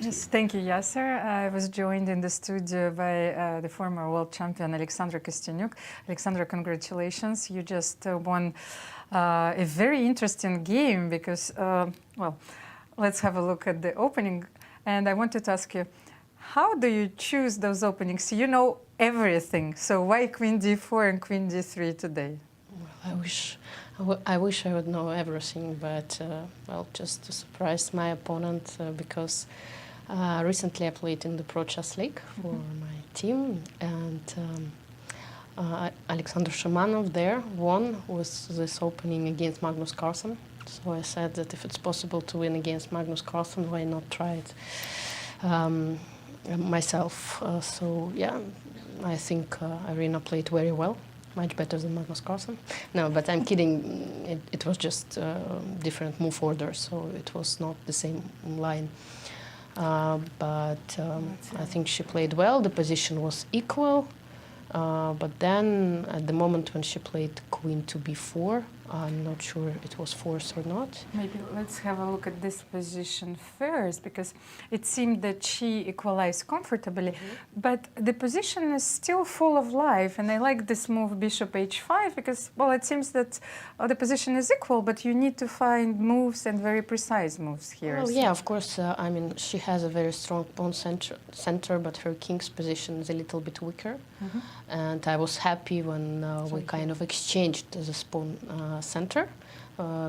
Yes, thank you, Yasser. I was joined in the studio by the former world champion Alexandra Kosteniuk. Alexandra, congratulations. You just won a very interesting game because, well, let's have a look at the opening. And I wanted to ask you, how do you choose those openings? You know everything. So why Queen D4 and Queen D3 today? Well, I wish I would know everything, but well, just to surprise my opponent because recently I played in the Pro Chess League for my team, and Alexander Shamanov there won with this opening against Magnus Carlsen. So I said that if it's possible to win against Magnus Carlsen, why not try it myself? So yeah, I think Irina played very well. Much better than Magnus Carlsen. No, but I'm kidding. It was just different move orders, so it was not the same line. But I think she played well. The position was equal. But then, at the moment when she played Queen to B4, I'm not sure it was forced or not. Maybe let's have a look at this position first, because it seemed that she equalized comfortably, but the position is still full of life. And I like this move, Bishop H5, because, well, it seems that the position is equal, but you need to find moves and very precise moves here. Well, yeah, of course. I mean, she has a very strong pawn center, but her king's position is a little bit weaker. And I was happy when we kind of exchanged the pawn center,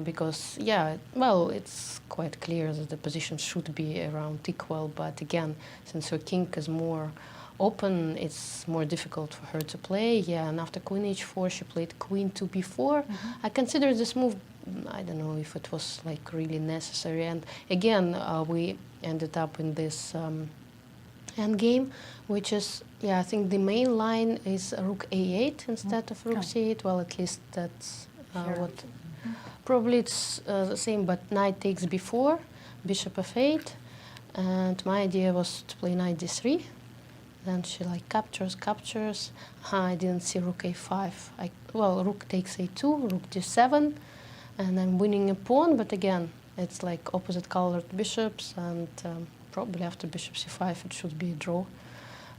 because, yeah, well, it's quite clear that the position should be around equal, but again, since her king is more open, it's more difficult for her to play. Yeah, and after Queen H4, she played Queen to B4. I consider this move, I don't know if it was like really necessary, and again, we ended up in this endgame, which is, yeah, I think the main line is Rook A8 instead of Rook C8. Well, at least that's what. Probably it's the same, but Knight takes B4, Bishop F8, and my idea was to play Knight D3. Then she like captures. I didn't see Rook A5. Well, Rook takes A2, Rook D7, and I'm winning a pawn. But again, it's like opposite colored bishops, and probably after Bishop C5 it should be a draw.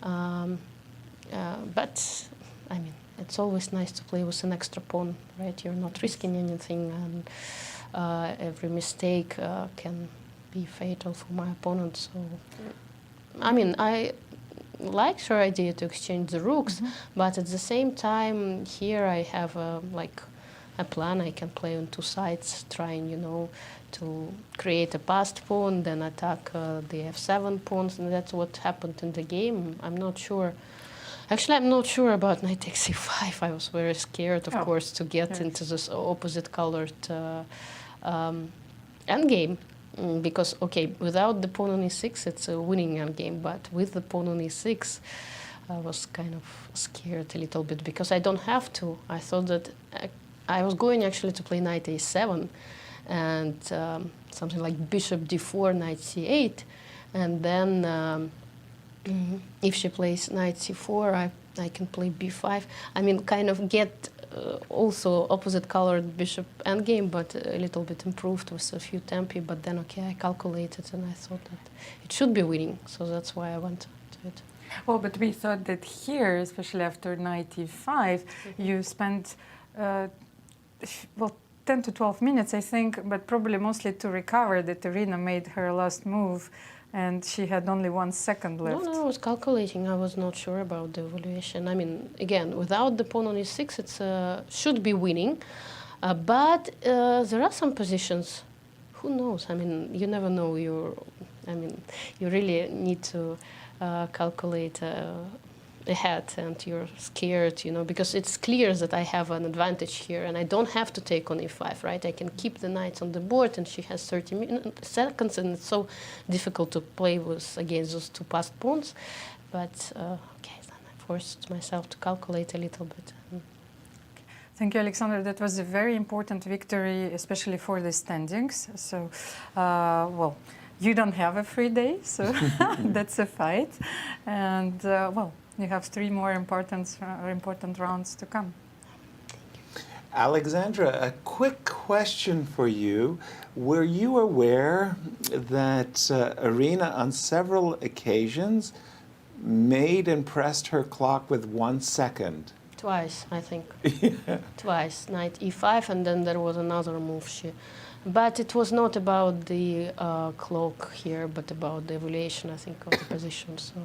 But I mean, it's always nice to play with an extra pawn, right? You're not risking anything, and every mistake can be fatal for my opponent. So, I mean, I like her idea to exchange the rooks, but at the same time, here I have like a plan. I can play on two sides, trying, you know, to create a passed pawn, then attack the f7 pawns, and that's what happened in the game. I'm not sure. Actually, I'm not sure about Knight takes c5. I was very scared, of course, to get into this opposite-colored endgame. Because, okay, without the pawn on e6, it's a winning endgame, but with the pawn on e6, I was kind of scared a little bit, because I don't have to. I thought that I was going actually to play Knight a7, and something like Bishop d4, Knight c8, and then if she plays Knight c4, I can play b5. I mean, kind of get also opposite-colored bishop endgame, but a little bit improved with a few tempi. But then, okay, I calculated, and I thought that it should be winning, so that's why I went to it. Well, but we thought that here, especially after Knight e5, you spent, well, 10 to 12 minutes, I think, but probably mostly to recover that Irina made her last move, and she had only 1 second left. No, I was calculating. I was not sure about the evaluation. I mean, again, without the pawn on e6, it should be winning. But there are some positions. Who knows? I mean, you never know. You really need to calculate ahead, and you're scared, you know, because it's clear that I have an advantage here, and I don't have to take on e5, right? I can keep the knights on the board, and she has 30 seconds, and it's so difficult to play with against those two passed pawns. But okay, then I forced myself to calculate a little bit. Thank you, Alexander. That was a very important victory, especially for the standings. So, well, you don't have a free day, so that's a fight, and well, you have 3 more important rounds to come. Alexandra, a quick question for you. Were you aware that Irina, on several occasions, made and pressed her clock with 1 second? Twice, I think. Twice, knight e5, and then there was another move. But it was not about the clock here, but about the evaluation, I think, of the position. So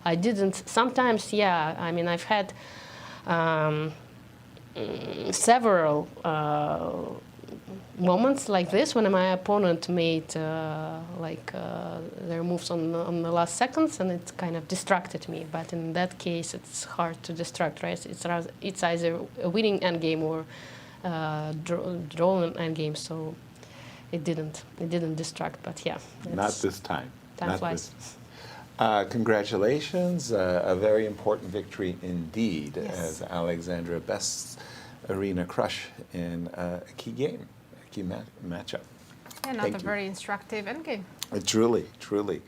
I didn't. Sometimes, yeah. I mean, I've had several moments like this when my opponent made their moves on the last seconds, and it kind of distracted me. But in that case, it's hard to distract, right? It's either a winning endgame or drawing endgame. So it didn't distract. But yeah, Not this time. Time flies. Congratulations, a very important victory indeed, Yes. as Alexandra bests Irina Krush in a key game, a key matchup. Yeah, not Thank a you. very instructive endgame. Truly, truly.